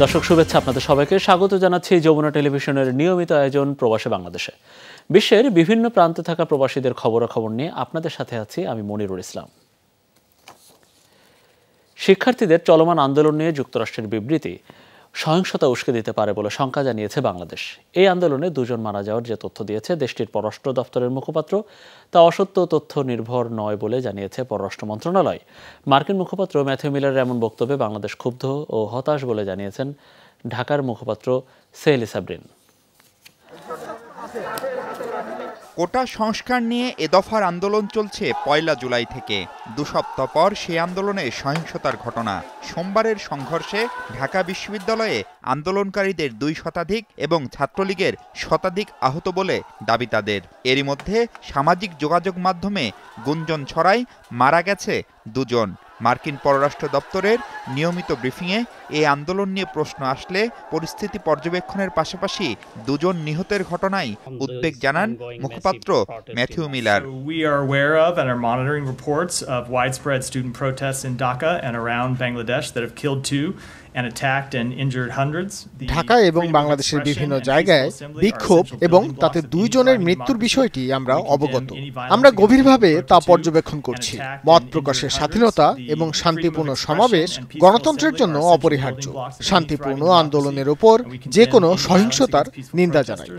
দর্শক শুভেচ্ছা, আপনাদের সবাইকে স্বাগত জানাচ্ছি যমুনা টেলিভিশনের নিয়মিত আয়োজন প্রবাসে বাংলাদেশে। বিশ্বের বিভিন্ন প্রান্তে থাকা প্রবাসীদের খবরাখবর নিয়ে আপনাদের সাথে আছি আমি মনিরুল ইসলাম। শিক্ষার্থীদের চলমান আন্দোলন নিয়ে যুক্তরাষ্ট্রের বিবৃতি সহিংসতা উস্কে দিতে পারে বলে শঙ্কা জানিয়েছে বাংলাদেশ। এই আন্দোলনে 2 জন মারা যাওয়ার যে তথ্য দিয়েছে দেশটির পররাষ্ট্র দপ্তরের মুখপাত্র, তা অসত্য তথ্য নির্ভর নয় বলে জানিয়েছে পররাষ্ট্র মন্ত্রণালয়। মার্কিন মুখপাত্র ম্যাথিউ মিলারের এমন বক্তব্যে বাংলাদেশ ক্ষুব্ধ ও হতাশ বলে জানিয়েছেন ঢাকার মুখপাত্র সেহেলি সাবরিন। কোটা সংস্কার নিয়ে এ দফার আন্দোলন চলছে 1 জুলাই থেকে। 2 সপ্তাহ পর সেই আন্দোলনে সহিংসতার ঘটনা। সোমবারের সংঘর্ষে ঢাকা বিশ্ববিদ্যালয়ে আন্দোলনকারীদের 2 শতাধিক এবং ছাত্রলীগের শতাধিক আহত বলে দাবি তাদের। এরই মধ্যে সামাজিক যোগাযোগ মাধ্যমে গুঞ্জন ছড়ায় মারা গেছে 2 জন। মার্কিন পররাষ্ট্র দপ্তরের নিয়মিত ব্রিফিংয়ে এই আন্দোলন নিয়ে প্রশ্ন আসলে পরিস্থিতি পর্যবেক্ষণের পাশাপাশি 2 জন নিহতের ঘটনায় উদ্বেগ জানান মুখপাত্র Matthew Miller. We are aware of and are monitoring reports of widespread student protests in Dhaka and around Bangladesh that have killed 2 and attacked and injured hundreds. Dhaka এবং বাংলাদেশের বিভিন্ন জায়গায় বিক্ষোভ এবং তাতে 2 জনের মৃত্যুর বিষয়টি আমরা অবগত। আমরা গভীরভাবে তা পর্যবেক্ষণ করছি। মত প্রকাশের স্বাধীনতা এবং শান্তিপূর্ণ সমাবেশ গণতন্ত্রের জন্য অপরিহার্য। শান্তিপূর্ণ আন্দোলনের উপর যে কোনো সহিংসতার নিন্দা জানাই।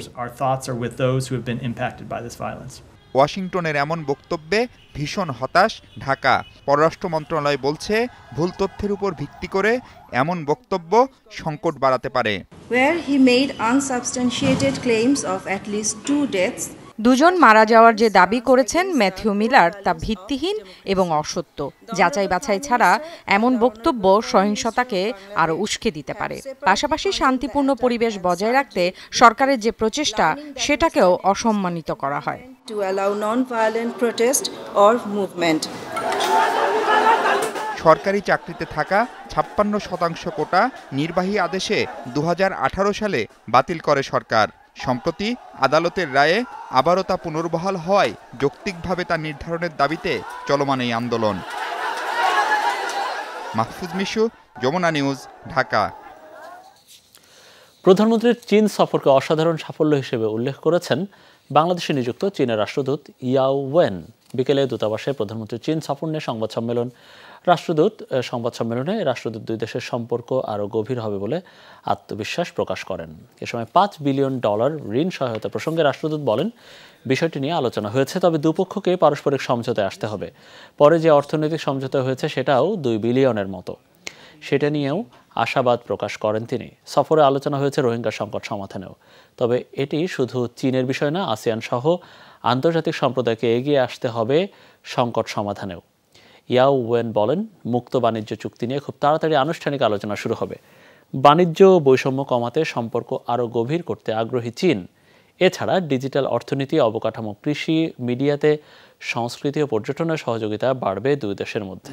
ওয়াশিংটনের এমন বক্তব্যে ভীষণ হতাশ ঢাকা। পররাষ্ট্র মন্ত্রণালয় বলছে, ভুল তথ্যের উপর ভিত্তি করে এমন বক্তব্য সংকট বাড়াতে পারে। Where he made unsubstantiated claims of at least 2 deaths. 2 জন মারা যাওয়ার যে দাবি করেছেন ম্যাথিউ মিলার তা ভিত্তিহীন এবং অসত্য। যাচাই বাছাই ছাড়া এমন বক্তব্য সহিংসতাকে আরও উস্কে দিতে পারে। পাশাপাশি শান্তিপূর্ণ পরিবেশ বজায় রাখতে সরকারের যে প্রচেষ্টা সেটাকেও অসম্মানিত করা হয়। To allow non-violent protest or movement. সরকারি চাকরিতে থাকা 56% কোটা নির্বাহী আদেশে 2018 সালে বাতিল করে সরকার। সম্প্রতি আদালতের রায়ে আবারও তা পুনর্বহাল হওয়ায় যৌক্তিকভাবে তা নির্ধারণের দাবিতে চলমান এই আন্দোলন। মাহফুজ মিশু, যমুনা নিউজ, ঢাকা। প্রধানমন্ত্রীর চীন সফরকে অসাধারণ সাফল্য হিসেবে উল্লেখ করেছেন বাংলাদেশে নিযুক্ত চীনের রাষ্ট্রদূত ইয়াও ওয়েন। বিকেলে দূতাবাসে প্রধানমন্ত্রীর চীন সফর নিয়ে সংবাদ সম্মেলনে রাষ্ট্রদূত 2 দেশের সম্পর্ক আরও গভীর হবে বলে আত্মবিশ্বাস প্রকাশ করেন। এ সময় $5 বিলিয়ন ঋণ সহায়তা প্রসঙ্গে রাষ্ট্রদূত বলেন, বিষয়টি নিয়ে আলোচনা হয়েছে, তবে দুপক্ষকে পারস্পরিক সমঝোতায় আসতে হবে। পরে যে অর্থনৈতিক সমঝোতা হয়েছে সেটাও 2 বিলিয়নের মতো, সেটা নিয়েও আশাবাদ প্রকাশ করেন তিনি। সফরে আলোচনা হয়েছে রোহিঙ্গা সংকট সমাধানেও। তবে এটি শুধু চীনের বিষয় না, আসিয়ান সহ আন্তর্জাতিক সম্প্রদায়কে এগিয়ে আসতে হবে সংকট সমাধানেও। ইয়াও ওয়েন বলেন, মুক্ত বাণিজ্য চুক্তি নিয়ে খুব তাড়াতাড়ি আনুষ্ঠানিক আলোচনা শুরু হবে। বাণিজ্য বৈষম্য কমাতে সম্পর্ক আরও গভীর করতে আগ্রহী চীন। এছাড়া ডিজিটাল অর্থনীতি, অবকাঠামো, কৃষি, মিডিয়াতে সংস্কৃতি ও পর্যটনের সহযোগিতা বাড়বে 2 দেশের মধ্যে।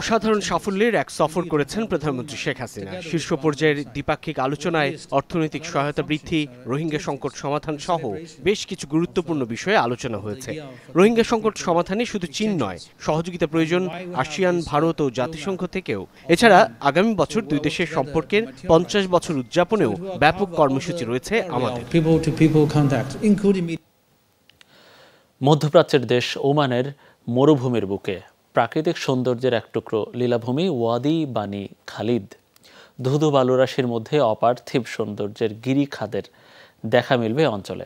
অসাধারণ সাফল্যের এক সফর করেছেন প্রধানমন্ত্রী শেখ হাসিনা। শীর্ষ পর্যায়ের দ্বিপাক্ষিক আলোচনায় অর্থনৈতিক সহায়তা বৃদ্ধি, রোহিঙ্গা সংকট সমাধান সহ বেশ কিছু গুরুত্বপূর্ণ বিষয়ে আলোচনা হয়েছে। রোহিঙ্গা সংকট সমাধানে শুধু চীন নয়, সহযোগিতা প্রয়োজন আসিয়ান, ভারত ও জাতিসংঘ থেকেও। এছাড়া আগামী বছর 2 দেশের সম্পর্কের 50 বছর উদযাপনেও ব্যাপক কর্মসূচি রয়েছে আমাদের। মধ্যপ্রাচ্যের দেশ ওমানের মরুভূমির বুকে প্রাকৃতিক সৌন্দর্যের এক টুকরো লীলাভূমি ওয়াদি বানি খালিদ। ধুধু বালুরাশির মধ্যে অপার্থিব সৌন্দর্যের গিরিখাদের দেখা মিলবে অঞ্চলে,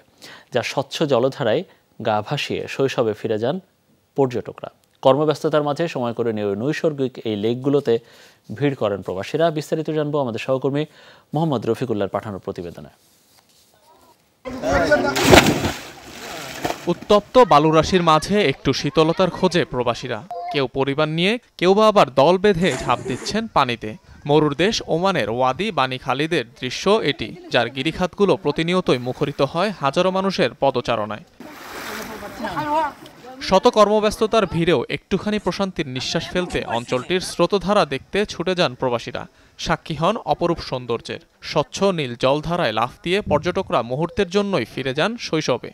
যা স্বচ্ছ জলধারায় গা ভাসিয়ে শৈশবে ফিরে যান পর্যটকরা। কর্মব্যস্ততার মাঝে সময় করে নৈসর্গিক এই লেকগুলোতে ভিড় করেন প্রবাসীরা। বিস্তারিত জানবো আমাদের সহকর্মী মোহাম্মদ রফিকুল্লাহর পাঠানো প্রতিবেদনে। উত্তপ্ত বালুরাশির মাঝে একটু শীতলতার খোঁজে প্রবাসীরা। কেউ পরিবার নিয়ে, কেউ বা আবার দল বেঁধে ঝাঁপ দিচ্ছেন পানিতে। মরুর দেশ ওমানের ওয়াদি বানি খালিদের দৃশ্য এটি, যার গিরিখাতগুলো প্রতিনিয়তই মুখরিত হয় হাজারো মানুষের পদচারণায়। শত কর্মব্যস্ততার ভিড়েও একটুখানি প্রশান্তির নিঃশ্বাস ফেলতে অঞ্চলটির স্রোতধারা দেখতে ছুটে যান প্রবাসীরা। সাক্ষী হন অপরূপ সৌন্দর্যের। স্বচ্ছ নীল জলধারায় লাফ দিয়ে পর্যটকরা মুহূর্তের জন্যই ফিরে যান শৈশবে।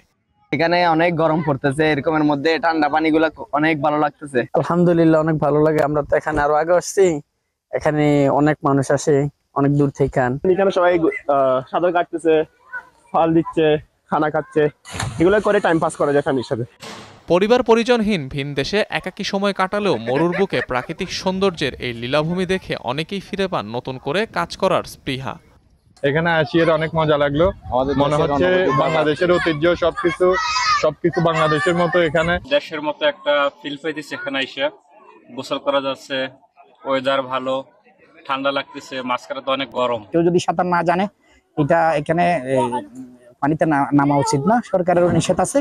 এখানে অনেক গরম পড়তেছে, এরকমের মধ্যে ঠান্ডা পানিগুলো অনেক ভালো লাগতেছে। আলহামদুলিল্লাহ, অনেক ভালো লাগে। আমরা তো এখানে আরো আগে আসছি, এখানে অনেক মানুষ আসে অনেক দূর থেকে। এখানে সবাই সাঁতার কাটতেছে, ফল দিচ্ছে, খানা খাচ্ছে, এগুলো করে টাইম পাস করা যায় ফ্যামিলির সাথে। পরিবার পরিজনহীন ভিন দেশে একাকী সময় কাটালেও মরুর বুকে প্রাকৃতিক সৌন্দর্যের এই লীলাভূমি দেখে অনেকেই ফিরে পান নতুন করে কাজ করার স্পৃহা। এখানে আসি অনেক মজা লাগলো, মনে হচ্ছে বাংলাদেশের ঐতিহ্য সবকিছু বাংলাদেশের মতো, এখানে দেশের মতো একটা ফিল পাইতেছে। এখানে এসে গোসল করা যাচ্ছে, ওয়েদার ভালো, ঠান্ডা লাগতেছে, মাঝখানে তো অনেক গরম। কেউ যদি সাঁতার না জানে এটা এখানে পানিতে নামা উচিত না, সরকারের নিষেধ আছে।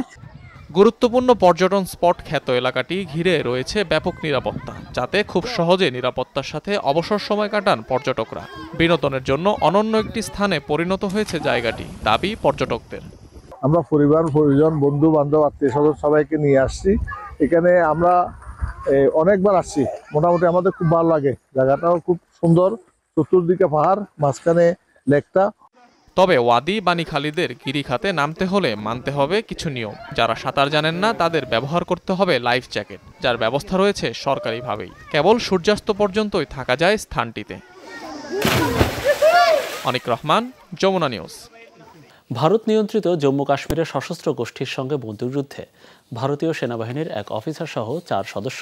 গুরুত্বপূর্ণ পর্যটন স্পট খ্যাত এলাকাটি ঘিরে রয়েছে ব্যাপক নিরাপত্তা, যাতে খুব সহজে নিরাপত্তার সাথে অবসর সময় কাটান পর্যটকরা। বিনোদনের জন্য অনন্য একটি স্থানে পরিণত হয়েছে জায়গাটি, দাবি পর্যটকদের। আমরা পরিবার পরিজন বন্ধু বান্ধব আত্মীয় স্বজন সবাইকে নিয়ে আসছি এখানে। আমরা অনেকবার আসছি, মোটামুটি আমাদের খুব ভালো লাগে, জায়গাটাও খুব সুন্দর, চতুর্দিকে পাহাড়, মাঝখানে লেকটা। তবে ওয়াদি বাণীখালীদের গিরিখাতে নামতে হলে মানতে হবে কিছু নিয়ম। যারা সাঁতার জানেন না তাদের ব্যবহার করতে হবে লাইফ জ্যাকেট, যার ব্যবস্থা রয়েছে সরকারিভাবেই। কেবল সূর্যাস্ত পর্যন্তই থাকা যায় স্থানটিতে। অনিক রহমান, যমুনা নিউজ। ভারত নিয়ন্ত্রিত জম্মু কাশ্মীরের সশস্ত্র গোষ্ঠীর সঙ্গে বন্দুকযুদ্ধে ভারতীয় সেনাবাহিনীর এক অফিসার সহ 4 সদস্য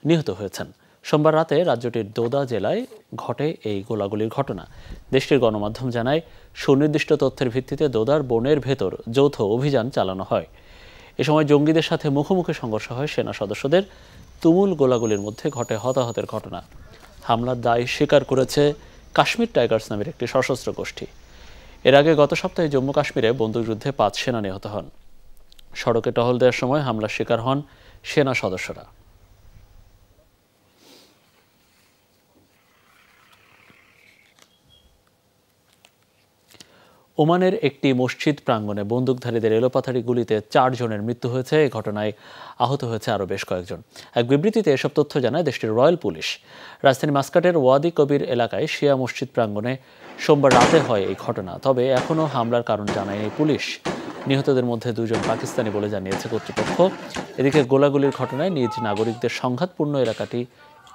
নিহত হয়েছেন। সোমবার রাতে রাজ্যটির দোদা জেলায় ঘটে এই গোলাগুলির ঘটনা। দেশটির গণমাধ্যম জানায়, সুনির্দিষ্ট তথ্যের ভিত্তিতে দোদার বনের ভেতর যৌথ অভিযান চালানো হয়। এ সময় জঙ্গিদের সাথে মুখোমুখি সংঘর্ষ হয় সেনা সদস্যদের। তুমুল গোলাগুলির মধ্যে ঘটে হতাহতের ঘটনা। হামলার দায় স্বীকার করেছে কাশ্মীর টাইগার্স নামের একটি সশস্ত্র গোষ্ঠী। এর আগে গত সপ্তাহে জম্মু কাশ্মীরে বন্দুকযুদ্ধে 5 সেনা নিহত হন। সড়কে টহল দেওয়ার সময় হামলার শিকার হন সেনা সদস্যরা। ওমানের একটি মসজিদ প্রাঙ্গণে বন্দুকধারীদের এলোপাথারি গুলিতে 4 জনের মৃত্যু হয়েছে। এই ঘটনায় আহত হয়েছে আরও বেশ কয়েকজন। এক বিবৃতিতে এসব তথ্য জানায় দেশটির রয়্যাল পুলিশ। রাজধানী মাস্কাটের ওয়াদি কবির এলাকায় শিয়া মসজিদ প্রাঙ্গণে সোমবার রাতে হয় এই ঘটনা। তবে এখনও হামলার কারণ জানায়নি পুলিশ। নিহতদের মধ্যে 2 জন পাকিস্তানি বলে জানিয়েছে কর্তৃপক্ষ। এদিকে গোলাগুলির ঘটনায় নিজ নাগরিকদের সংঘাতপূর্ণ এলাকাটি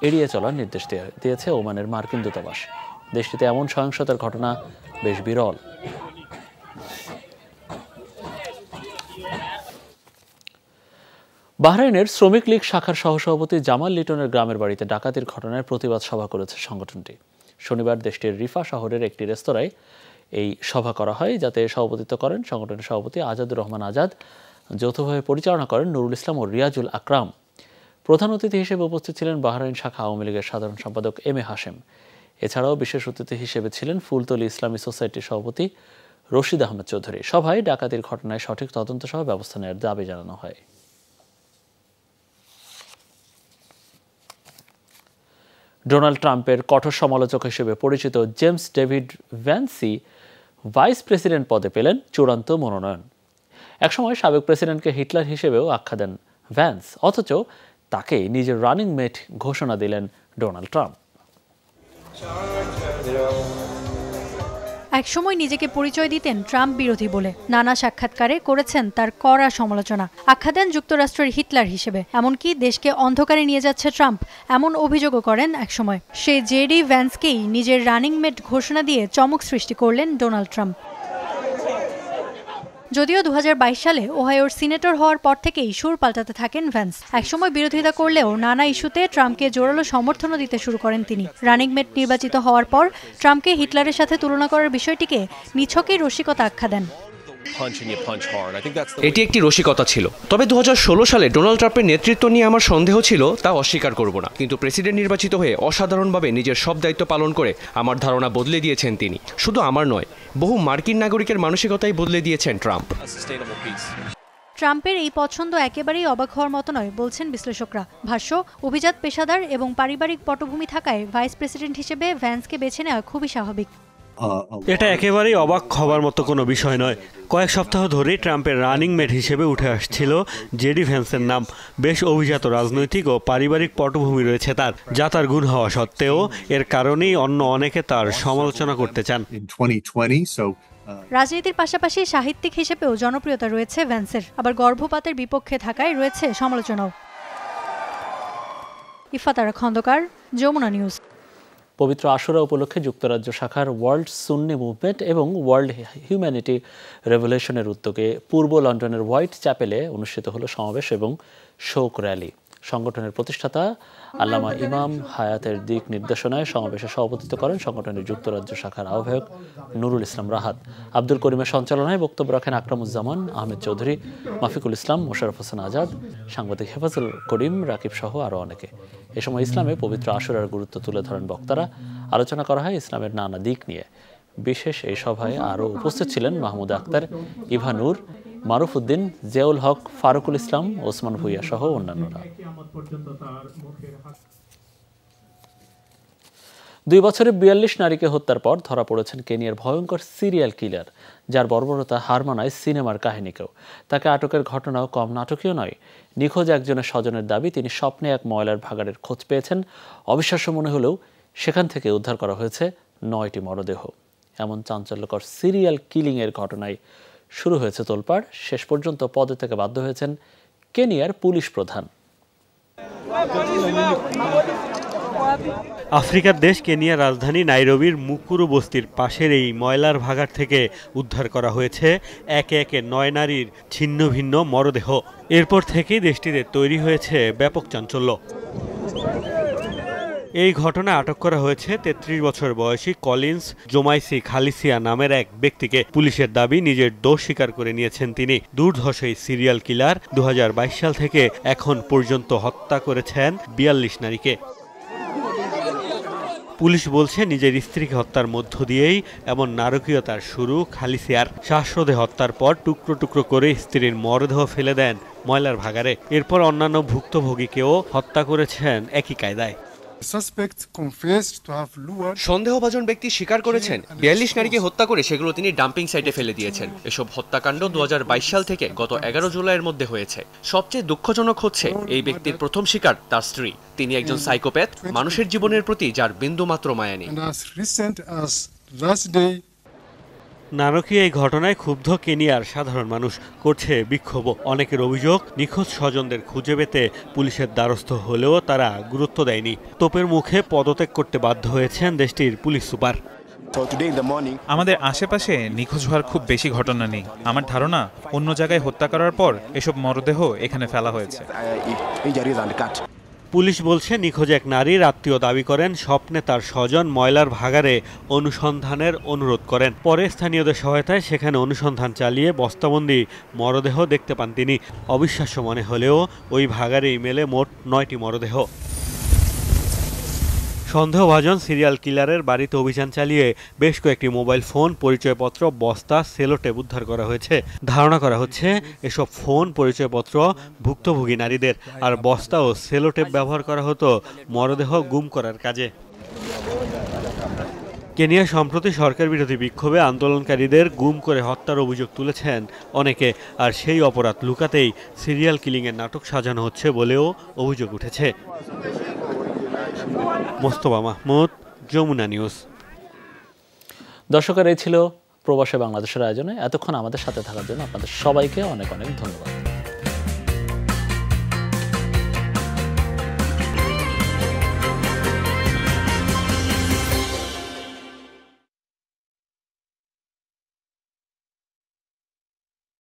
এড়িয়ে চলার নির্দেশ দিয়েছে ওমানের মার্কিন দূতাবাস। দেশটিতে এমন সহিংসতার ঘটনা বেশ বিরল। বাহরাইনের শ্রমিক লীগ শাখার সহসভাপতি জামাল লিটনের গ্রামের বাড়িতে ডাকাতির ঘটনায় প্রতিবাদ সভা করেছে সংগঠনটি। শনিবার দেশটির রিফা শহরের একটি রেস্তোরাঁয় এই সভা করা হয়, যাতে সভাপতিত্ব করেন সংগঠনের সভাপতি আজাদুর রহমান আজাদ। যৌথভাবে পরিচালনা করেন নুরুল ইসলাম ও রিয়াজুল আকরাম। প্রধান অতিথি হিসেবে উপস্থিত ছিলেন বাহরাইন শাখা আওয়ামী লীগের সাধারণ সম্পাদক এম এ হাশেম। এছাড়াও বিশেষ অতিথি হিসেবে ছিলেন ফুলতলী ইসলামী সোসাইটির সভাপতি রশিদ আহমেদ চৌধুরী। সভায় ডাকাতির ঘটনায় সঠিক তদন্ত সহ ব্যবস্থা নেওয়ার দাবি জানানো হয়। ডোনাল্ড ট্রাম্পের কঠোর সমালোচক হিসেবে পরিচিত জেমস ডেভিড ভ্যান্সি ভাইস প্রেসিডেন্ট পদে পেলেন চূড়ান্ত মনোনয়ন। একসময় সাবেক প্রেসিডেন্টকে হিটলার হিসেবেও আখ্যা দেন ভ্যান্স, অথচ তাকেই নিজের রানিং মেট ঘোষণা দিলেন ডোনাল্ড ট্রাম্প। একসময় নিজেকে পরিচয় দিতেন ট্রাম্প বিরোধী বলে। নানা সাক্ষাৎকারে করেছেন তার কড়া সমালোচনা, আখ্যা দেন যুক্তরাষ্ট্রের হিটলার হিসেবে। এমনকি দেশকে অন্ধকারে নিয়ে যাচ্ছে ট্রাম্প, এমন অভিযোগও করেন একসময়। সেই জেডি ভ্যান্সকেই নিজের রানিং মেট ঘোষণা দিয়ে চমক সৃষ্টি করলেন ডোনাল্ড ট্রাম্প। যদিও 2022 সালে ওহাইওর সিনেটর হওয়ার পর থেকেই সুর পাল্টাতে থাকেন ভ্যান্স। একসময় বিরোধিতা করলেও নানা ইস্যুতে ট্রাম্পকে জোরালো সমর্থনও দিতে শুরু করেন তিনি। রানিং মেট নির্বাচিত হওয়ার পর ট্রাম্পকে হিটলারের সাথে তুলনা করার বিষয়টিকে নিছকই রসিকতা আখ্যা দেন। এটি একটি রসিকতা ছিল। তবে 2016 সালে ডোনাল্ড ট্রাম্পের নেতৃত্ব নিয়ে আমার সন্দেহ ছিল, তা অস্বীকার করব না। কিন্তু প্রেসিডেন্ট নির্বাচিত হয়ে অসাধারণভাবে নিজের সব দায়িত্ব পালন করে আমার ধারণা বদলে দিয়েছেন তিনি। শুধু আমার নয়, বহু মার্কিন নাগরিকের মানসিকতাই বদলে দিয়েছেন ট্রাম্প। ট্রাম্পের এই পছন্দ একেবারেই অবাক হওয়ার মতো নয় বলছেন বিশ্লেষকরা। ভাষ্য, অভিজাত পেশাদার এবং পারিবারিক পটভূমি থাকায় ভাইস প্রেসিডেন্ট হিসেবে ভ্যান্সকে বেছে নেওয়া খুবই স্বাভাবিক। এটা একেবারেই অবাক হবার মতো কোনো বিষয় নয়। কয়েক সপ্তাহ ধরেই ট্রাম্পের রানিং মেট হিসেবে উঠে আসছিল জেডি ভ্যান্সের নাম। বেশ অভিজাত রাজনৈতিক ও পারিবারিক পটভূমি রয়েছে তার, যা তার গুণ হওয়া সত্ত্বেও এর কারণেই অন্য অনেকে তার সমালোচনা করতে চান। রাজনীতির পাশাপাশি সাহিত্যিক হিসেবেও জনপ্রিয়তা রয়েছে ভ্যান্সের, আবার গর্ভপাতের বিপক্ষে থাকায় রয়েছে সমালোচনাও। ইফাতারা খন্দকার, যমুনা নিউজ। পবিত্র আশুরা উপলক্ষে যুক্তরাজ্য শাখার ওয়ার্ল্ড সুন্নি মুভমেন্ট এবং ওয়ার্ল্ড হিউম্যানিটি রেভলিউশনের উদ্যোগে পূর্ব লন্ডনের হোয়াইট চ্যাপেলে অনুষ্ঠিত হলো সমাবেশ এবং শোক র্যালি। সংগঠনের প্রতিষ্ঠাতা আল্লামা ইমাম হায়াতের দিক নির্দেশনায় সমাবেশে সভাপতিত্ব করেন সংগঠনের যুক্তরাজ্য শাখার আহ্বায়ক নুরুল ইসলাম রাহাত। আব্দুল করিমের সঞ্চালনায় বক্তব্য রাখেন আকরামুজ্জামান, আহমেদ চৌধুরী, মাফিকুল ইসলাম, মোশাররফ হোসেন আজাদ, সাংবাদিক হেফাজুল করিম, রাকিব সহ আরও অনেকে। এ সময় ইসলামে পবিত্র আশুরার গুরুত্ব তুলে ধরেন বক্তারা। আলোচনা করা হয় ইসলামের নানা দিক নিয়ে। বিশেষ এই সভায় আরও উপস্থিত ছিলেন মাহমুদ আক্তার, ইভা নূর, মারুফ উদ্দিন, জিয়াউল হক, ফারুকুল ইসলাম, ওসমান ভুইয়া সহ অন্যান্যরা। 2 বছরে 42 নারীকে হত্যার পর ধরা পড়েছেন কেনিয়ার ভয়ঙ্কর সিরিয়াল কিলার, যার বর্বরতা হার মানায় সিনেমার কাহিনীকেও। তাকে আটকের ঘটনাও কম নাটকীয় নয়। নিখোঁজ একজনের স্বজনের দাবি, তিনি স্বপ্নে এক ময়লার ভাগাড়ের খোঁজ পেয়েছেন। অবিশ্বাস্য মনে হলেও সেখান থেকে উদ্ধার করা হয়েছে 9টি মরদেহ। এমন চাঞ্চল্যকর সিরিয়াল কিলিংয়ের ঘটনায় শুরু হয়েছে তোলপাড়। শেষ পর্যন্ত পদে থেকে বাধ্য হয়েছেন কেনিয়ার পুলিশ প্রধান। আফ্রিকার দেশ কেনিয়ার রাজধানী নাইরোবির মুকুরু বস্তির পাশের এই ময়লার ভাগাড় থেকে উদ্ধার করা হয়েছে একে একে 9 নারীর ছিন্ন ভিন্ন মরদেহ। এরপর থেকেই দেশটিতে তৈরি হয়েছে ব্যাপক চাঞ্চল্য। এই ঘটনায় আটক করা হয়েছে 33 বছর বয়সী কলিন্স জোমাইসি খালিসিয়া নামের এক ব্যক্তিকে। পুলিশের দাবি, নিজের দোষ স্বীকার করে নিয়েছেন তিনি। দুর্ধর্ষ এই সিরিয়াল কিলার 2022 সাল থেকে এখন পর্যন্ত হত্যা করেছেন 42 নারীকে। পুলিশ বলছে, নিজের স্ত্রীকে হত্যার মধ্য দিয়েই এমন নারকীয়তার শুরু খালিসিয়ার। শ্বাসরোধে হত্যার পর টুকরো টুকরো করে স্ত্রীর মরদেহ ফেলে দেন ময়লার ভাগাড়ে। এরপর অন্যান্য ভুক্তভোগীকেও হত্যা করেছেন একই কায়দায়। সন্দেহভাজন ব্যক্তি স্বীকার করেছেন 42 নারীকে হত্যা করে সেগুলো তিনি ডাম্পিং সাইটে ফেলে দিয়েছেন। এসব হত্যাকাণ্ড 2022 সাল থেকে গত 11 জুলাইয়ের মধ্যে হয়েছে। সবচেয়ে দুঃখজনক হচ্ছে, এই ব্যক্তির প্রথম শিকার তার স্ত্রী। তিনি একজন সাইকোপ্যাথ, মানুষের জীবনের প্রতি যার বিন্দুমাত্র মায়া নেই। নারকীয় এই ঘটনায় ক্ষুব্ধ কেনিয়ার সাধারণ মানুষ, করছে বিক্ষোভ। অনেকের অভিযোগ, নিখোঁজ স্বজনদের খুঁজে পেতে পুলিশের দ্বারস্থ হলেও তারা গুরুত্ব দেয়নি। তোপের মুখে পদত্যাগ করতে বাধ্য হয়েছেন দেশটির পুলিশ সুপার। আমাদের আশেপাশে নিখোঁজ হওয়ার খুব বেশি ঘটনা নেই। আমার ধারণা, অন্য জায়গায় হত্যা করার পর এসব মরদেহ এখানে ফেলা হয়েছে। পুলিশ বলছে, নিখোঁজ এক নারীর আত্মীয় দাবি করেন স্বপ্নে তার স্বজন ময়লার ভাগাড়ে অনুসন্ধানের অনুরোধ করেন। পরে স্থানীয়দের সহায়তায় সেখানে অনুসন্ধান চালিয়ে বস্তাবন্দি মরদেহ দেখতে পান তিনি। অবিশ্বাস্য মনে হলেও ওই ভাগাড়েই মেলে মোট 9টি মরদেহ। সন্দেহভাজন সিরিয়াল কিলারের বাড়িতে অভিযান চালিয়ে বেশ কয়েকটি মোবাইল ফোন, পরিচয়পত্র, বস্তা, সেলোটেপ উদ্ধার করা হয়েছে। ধারণা করা হচ্ছে এসব ফোন, পরিচয়পত্র ভুক্তভোগী নারীদের, আর বস্তা ও সেলোটেপ ব্যবহার করা হতো মরদেহ গুম করার কাজে। কেনিয়া সম্প্রতি সরকার বিরোধী বিক্ষোভে আন্দোলনকারীদের গুম করে হত্যার অভিযোগ তুলেছেন অনেকে, আর সেই অপরাধ লুকাতেই সিরিয়াল কিলিংয়ের নাটক সাজানো হচ্ছে বলেও অভিযোগ উঠেছে। মোস্তফা মাহমুদ, যমুনা নিউজ। দর্শকের এই ছিল প্রবাসে বাংলাদেশের আয়োজনে। এতক্ষণ আমাদের সাথে থাকার জন্য আপনাদের সবাইকে অনেক অনেক ধন্যবাদ।